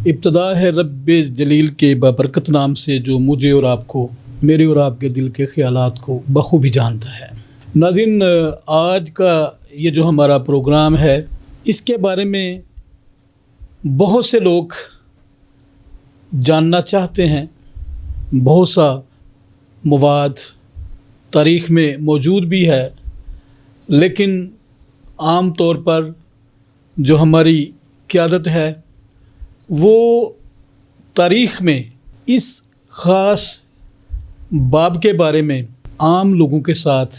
ابتدا ہے رب جلیل کے بابرکت نام سے جو مجھے اور آپ کو، میرے اور آپ کے دل کے خیالات کو بخوبی جانتا ہے۔ ناظرین، آج کا یہ جو ہمارا پروگرام ہے، اس کے بارے میں بہت سے لوگ جاننا چاہتے ہیں۔ بہت سا مواد تاریخ میں موجود بھی ہے، لیکن عام طور پر جو ہماری قیادت ہے وہ تاریخ میں اس خاص باب کے بارے میں عام لوگوں کے ساتھ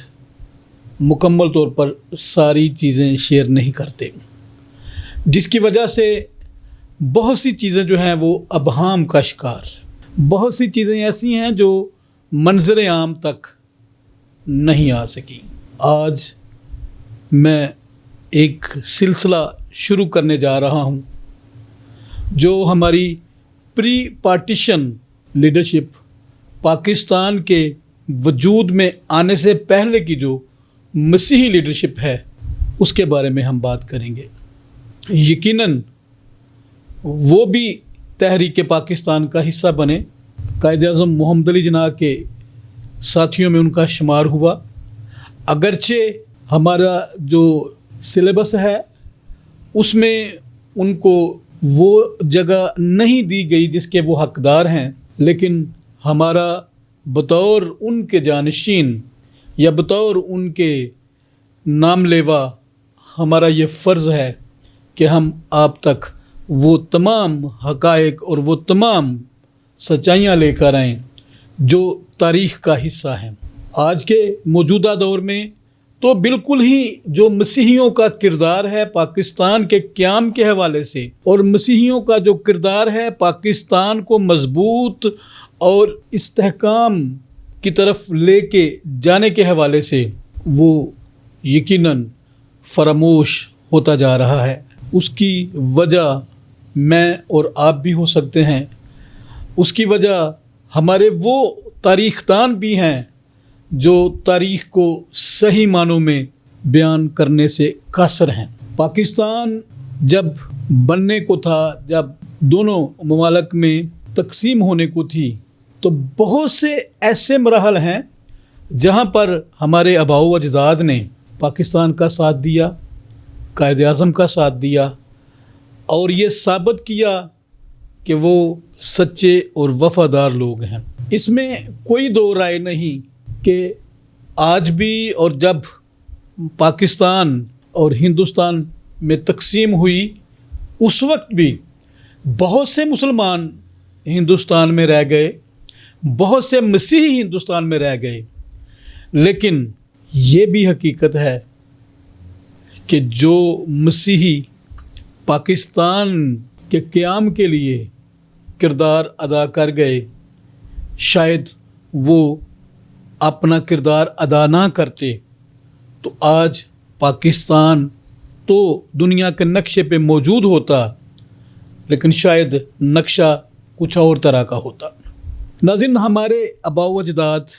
مکمل طور پر ساری چیزیں شیئر نہیں کرتے، جس کی وجہ سے بہت سی چیزیں جو ہیں وہ ابہام کا شکار، بہت سی چیزیں ایسی ہیں جو منظر عام تک نہیں آ سکی۔ آج میں ایک سلسلہ شروع کرنے جا رہا ہوں جو ہماری پری پارٹیشن لیڈرشپ، پاکستان کے وجود میں آنے سے پہلے کی جو مسیحی لیڈرشپ ہے، اس کے بارے میں ہم بات کریں گے۔ یقیناً وہ بھی تحریک پاکستان کا حصہ بنے، قائد اعظم محمد علی جناح کے ساتھیوں میں ان کا شمار ہوا، اگرچہ ہمارا جو سلیبس ہے اس میں ان کو وہ جگہ نہیں دی گئی جس کے وہ حقدار ہیں، لیکن ہمارا بطور ان کے جانشین یا بطور ان کے نام لیوا ہمارا یہ فرض ہے کہ ہم آپ تک وہ تمام حقائق اور وہ تمام سچائیاں لے کر آئیں جو تاریخ کا حصہ ہیں۔ آج کے موجودہ دور میں تو بالکل ہی جو مسیحیوں کا کردار ہے پاکستان کے قیام کے حوالے سے، اور مسیحیوں کا جو کردار ہے پاکستان کو مضبوط اور استحکام کی طرف لے کے جانے کے حوالے سے، وہ یقیناً فراموش ہوتا جا رہا ہے۔ اس کی وجہ میں اور آپ بھی ہو سکتے ہیں، اس کی وجہ ہمارے وہ تاریخ دان بھی ہیں جو تاریخ کو صحیح معنوں میں بیان کرنے سے قاصر ہیں۔ پاکستان جب بننے کو تھا، جب دونوں ممالک میں تقسیم ہونے کو تھی، تو بہت سے ایسے مراحل ہیں جہاں پر ہمارے آباء و اجداد نے پاکستان کا ساتھ دیا، قائد اعظم کا ساتھ دیا، اور یہ ثابت کیا کہ وہ سچے اور وفادار لوگ ہیں۔ اس میں کوئی دو رائے نہیں کہ آج بھی اور جب پاکستان اور ہندوستان میں تقسیم ہوئی اس وقت بھی بہت سے مسلمان ہندوستان میں رہ گئے، بہت سے مسیحی ہندوستان میں رہ گئے، لیکن یہ بھی حقیقت ہے کہ جو مسیحی پاکستان کے قیام کے لیے کردار ادا کر گئے، شاید وہ اپنا کردار ادا نہ کرتے تو آج پاکستان تو دنیا کے نقشے پہ موجود ہوتا، لیکن شاید نقشہ کچھ اور طرح کا ہوتا۔ ناظرین، ہمارے آباء و اجداد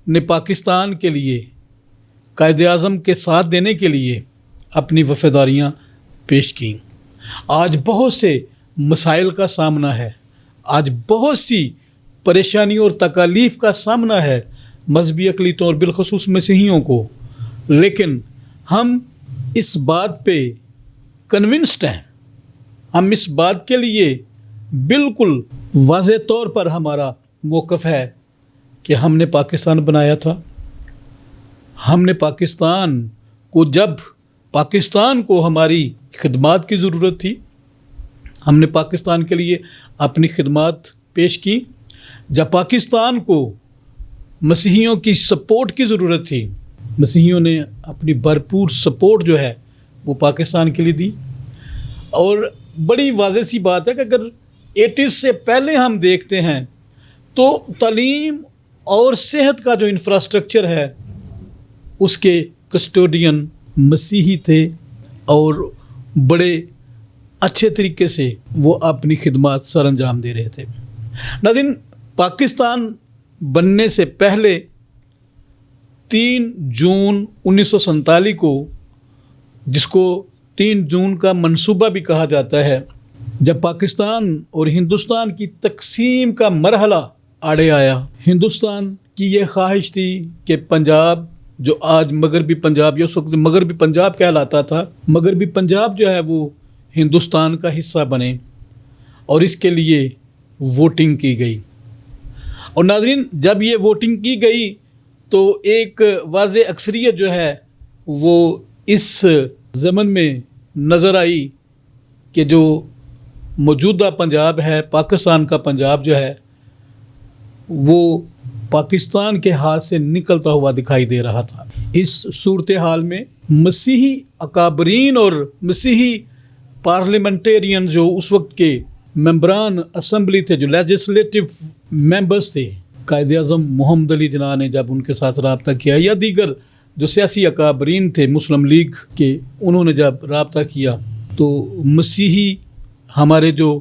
نے پاکستان کے لیے قائد اعظم کے ساتھ دینے کے لیے اپنی وفاداریاں پیش کیں۔ آج بہت سے مسائل کا سامنا ہے، آج بہت سی پریشانی اور تکالیف کا سامنا ہے مذہبی اقلیتوں اور بالخصوص مسیحیوں کو، لیکن ہم اس بات پہ کنونسڈ ہیں، ہم اس بات کے لیے بالکل واضح طور پر ہمارا موقف ہے کہ ہم نے پاکستان بنایا تھا، ہم نے پاکستان کو، جب پاکستان کو ہماری خدمات کی ضرورت تھی، ہم نے پاکستان کے لیے اپنی خدمات پیش کی، جب پاکستان کو مسیحیوں کی سپورٹ کی ضرورت تھی، مسیحیوں نے اپنی بھرپور سپورٹ جو ہے وہ پاکستان کے لیے دی۔ اور بڑی واضح سی بات ہے کہ اگر 80s سے پہلے ہم دیکھتے ہیں تو تعلیم اور صحت کا جو انفراسٹرکچر ہے اس کے کسٹوڈین مسیحی تھے، اور بڑے اچھے طریقے سے وہ اپنی خدمات سر انجام دے رہے تھے۔ ناظرین، پاکستان بننے سے پہلے 3 جون 1947 کو، جس کو 3 جون کا منصوبہ بھی کہا جاتا ہے، جب پاکستان اور ہندوستان کی تقسیم کا مرحلہ آڑے آیا، ہندوستان کی یہ خواہش تھی کہ پنجاب، جو آج مغربی پنجاب یا اس وقت مغربی پنجاب کہلاتا تھا، مغربی پنجاب جو ہے وہ ہندوستان کا حصہ بنے، اور اس کے لیے ووٹنگ کی گئی۔ اور ناظرین، جب یہ ووٹنگ کی گئی تو ایک واضح اکثریت جو ہے وہ اس ضمن میں نظر آئی کہ جو موجودہ پنجاب ہے، پاکستان کا پنجاب جو ہے، وہ پاکستان کے ہاتھ سے نکلتا ہوا دکھائی دے رہا تھا۔ اس صورتحال میں مسیحی اکابرین اور مسیحی پارلیمنٹیرین جو اس وقت کے ممبران اسمبلی تھے، جو لیجسلیٹو ممبرز تھے، قائد اعظم محمد علی جناح نے جب ان کے ساتھ رابطہ کیا، یا دیگر جو سیاسی اکابرین تھے مسلم لیگ کے، انہوں نے جب رابطہ کیا، تو مسیحی ہمارے جو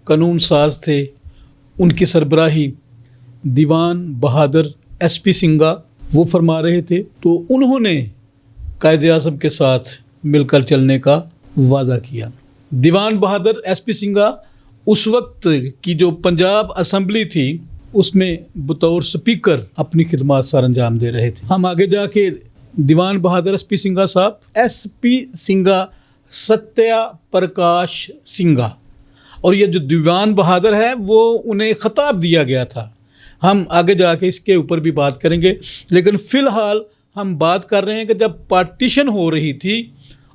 قانون ساز تھے ان کی سربراہی دیوان بہادر ایس پی سنگھا وہ فرما رہے تھے، تو انہوں نے قائد اعظم کے ساتھ مل کر چلنے کا وعدہ کیا۔ دیوان بہادر ایس پی سنگھا اس وقت کی جو پنجاب اسمبلی تھی اس میں بطور سپیکر اپنی خدمات سر انجام دے رہے تھے۔ ہم آگے جا کے دیوان بہادر ایس پی سنگھا صاحب، ایس پی سنگھا ستیہ پرکاش سنگھا، اور یہ جو دیوان بہادر ہے وہ انہیں خطاب دیا گیا تھا۔ ہم آگے جا کے اس کے اوپر بھی بات کریں گے، لیکن فی الحال ہم بات کر رہے ہیں کہ جب پارٹیشن ہو رہی تھی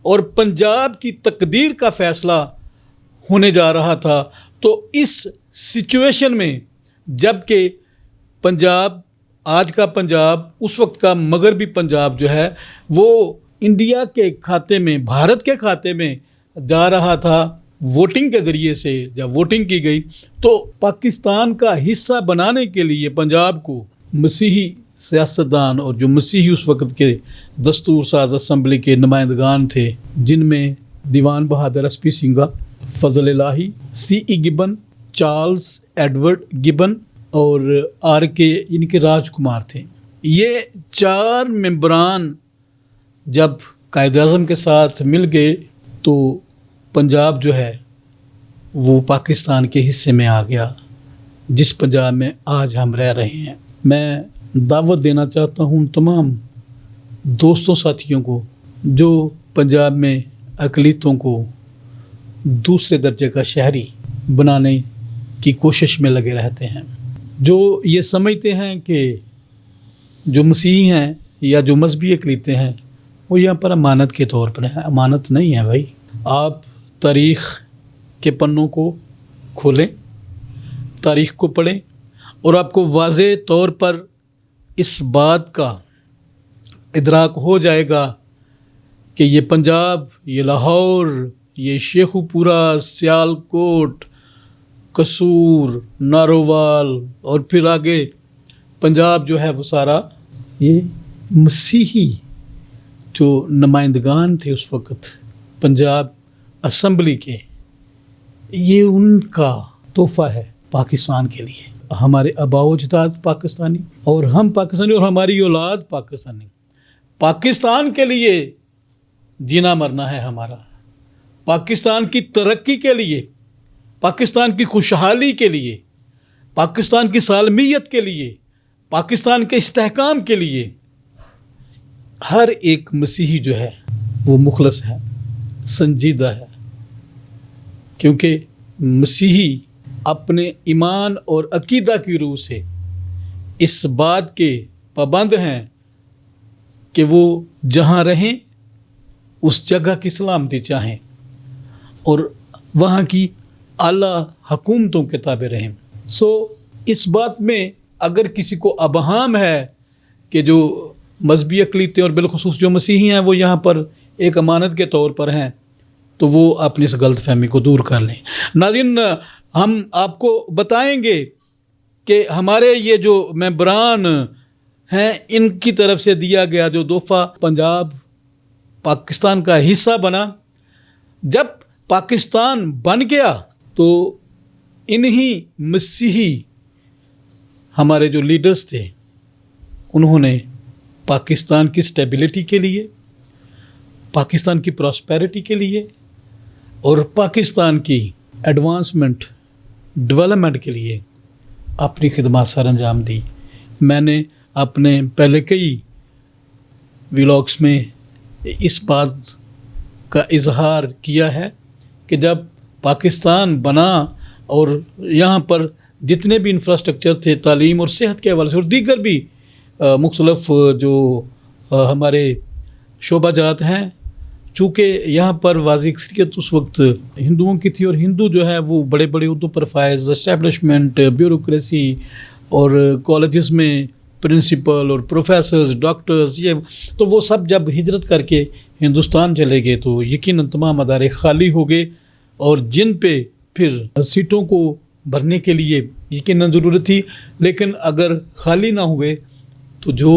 اور پنجاب کی تقدیر کا فیصلہ ہونے جا رہا تھا، تو اس سچویشن میں جب کہ پنجاب، آج کا پنجاب، اس وقت کا مغربی پنجاب جو ہے وہ انڈیا کے کھاتے میں، بھارت کے کھاتے میں جا رہا تھا ووٹنگ کے ذریعے سے، جب ووٹنگ کی گئی تو پاکستان کا حصہ بنانے کے لیے پنجاب کو مسیحی سیاستدان اور جو مسیحی اس وقت کے دستور ساز اسمبلی کے نمائندگان تھے، جن میں دیوان بہادر ایس پی سنگھا، فضل الہی، سی ای گبن، چارلز ایڈورڈ گبن اور آر کے یعنی کہ راج کمار تھے، یہ 4 ممبران جب قائد اعظم کے ساتھ مل گئے تو پنجاب جو ہے وہ پاکستان کے حصے میں آ گیا، جس پنجاب میں آج ہم رہ رہے ہیں۔ میں دعوت دینا چاہتا ہوں تمام دوستوں ساتھیوں کو جو پنجاب میں اقلیتوں کو دوسرے درجے کا شہری بنانے کی کوشش میں لگے رہتے ہیں، جو یہ سمجھتے ہیں کہ جو مسیحی ہیں یا جو مذہبی اقلیتیں ہیں وہ یہاں پر امانت کے طور پر ہیں۔ امانت نہیں ہے بھائی، آپ تاریخ کے پنوں کو کھولیں، تاریخ کو پڑھیں، اور آپ کو واضح طور پر اس بات کا ادراک ہو جائے گا کہ یہ پنجاب، یہ لاہور، یہ شیخو پورہ، سیالکوٹ، قصور، نارووال اور پھر آگے پنجاب جو ہے وہ سارا یہ مسیحی جو نمائندگان تھے اس وقت پنجاب اسمبلی کے، یہ ان کا تحفہ ہے پاکستان کے لیے۔ ہمارے آباء و اجداد پاکستانی اور ہم پاکستانی اور ہماری اولاد پاکستانی، پاکستان کے لیے جینا مرنا ہے ہمارا، پاکستان کی ترقی کے لیے، پاکستان کی خوشحالی کے لیے، پاکستان کی سالمیت کے لیے، پاکستان کے استحکام کے لیے ہر ایک مسیحی جو ہے وہ مخلص ہے، سنجیدہ ہے، کیونکہ مسیحی اپنے ایمان اور عقیدہ کی روح سے اس بات کے پابند ہیں کہ وہ جہاں رہیں اس جگہ کی سلامتی چاہیں اور وہاں کی اعلیٰ حکومتوں کے تابع رہیں۔ اس بات میں اگر کسی کو ابہام ہے کہ جو مذہبی اقلیتیں اور بالخصوص جو مسیحی ہیں وہ یہاں پر ایک امانت کے طور پر ہیں، تو وہ اپنی اس غلط فہمی کو دور کر لیں۔ ناظرین، ہم آپ کو بتائیں گے کہ ہمارے یہ جو ممبران ہیں ان کی طرف سے دیا گیا جو تحفہ پنجاب پاکستان کا حصہ بنا، جب پاکستان بن گیا تو انہی مسیحی ہمارے جو لیڈرز تھے انہوں نے پاکستان کی اسٹیبلٹی کے لیے، پاکستان کی پراسپیرٹی کے لیے اور پاکستان کی ایڈوانسمنٹ ڈیولپمنٹ کے لیے اپنی خدمات سر انجام دی۔ میں نے اپنے پہلے کئی ولاگس میں اس بات کا اظہار کیا ہے کہ جب پاکستان بنا اور یہاں پر جتنے بھی انفراسٹرکچر تھے تعلیم اور صحت کے حوالے سے اور دیگر بھی مختلف جو ہمارے شعبہ جات ہیں، چونکہ یہاں پر واضح اکثریت اس وقت ہندوؤں کی تھی اور ہندو جو ہے وہ بڑے بڑے عہدوں پر فائز، اسٹیبلشمنٹ، بیوروکریسی اور کالجز میں پرنسپل اور پروفیسرز، ڈاکٹرز، یہ تو وہ سب جب ہجرت کر کے ہندوستان چلے گئے تو یقیناً تمام ادارے خالی ہو گئے، اور جن پہ پھر سیٹوں کو بھرنے کے لیے یقیناً ضرورت تھی، لیکن اگر خالی نہ ہوئے تو جو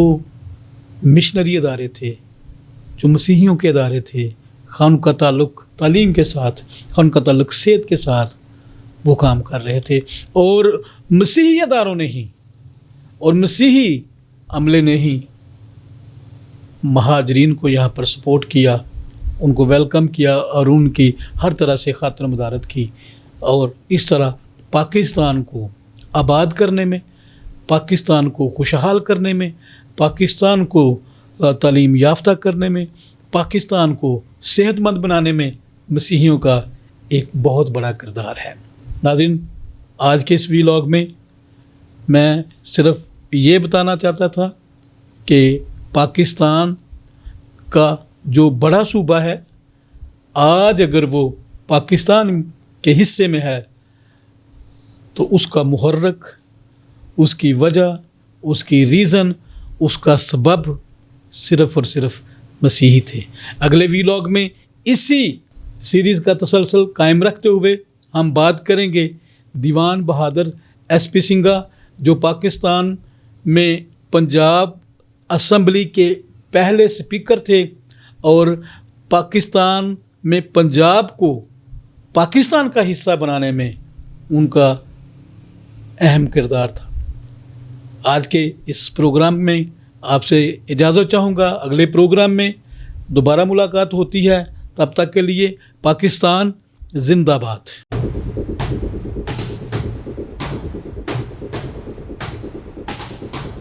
مشنری ادارے تھے، جو مسیحیوں کے ادارے تھے، خان کا تعلق تعلیم کے ساتھ، خان کا تعلق صحت کے ساتھ وہ کام کر رہے تھے، اور مسیحی اداروں نے ہی اور مسیحی عملے نے ہی مہاجرین کو یہاں پر سپورٹ کیا، ان کو ویلکم کیا اور ان کی ہر طرح سے خاطر مدارت کی، اور اس طرح پاکستان کو آباد کرنے میں، پاکستان کو خوشحال کرنے میں، پاکستان کو تعلیم یافتہ کرنے میں، پاکستان کو صحت مند بنانے میں مسیحیوں کا ایک بہت بڑا کردار ہے۔ ناظرین، آج کے اس ویلاگ میں میں صرف یہ بتانا چاہتا تھا کہ پاکستان کا جو بڑا صوبہ ہے، آج اگر وہ پاکستان کے حصے میں ہے تو اس کا محرک، اس کی وجہ، اس کی ریزن، اس کا سبب صرف اور صرف مسیحی تھے۔ اگلے ویلاگ میں اسی سیریز کا تسلسل قائم رکھتے ہوئے ہم بات کریں گے دیوان بہادر ایس پی سنگھا، جو پاکستان میں پنجاب اسمبلی کے پہلے سپیکر تھے اور پاکستان میں پنجاب کو پاکستان کا حصہ بنانے میں ان کا اہم کردار تھا۔ آج کے اس پروگرام میں آپ سے اجازت چاہوں گا، اگلے پروگرام میں دوبارہ ملاقات ہوتی ہے، تب تک کے لیے پاکستان زندہ باد۔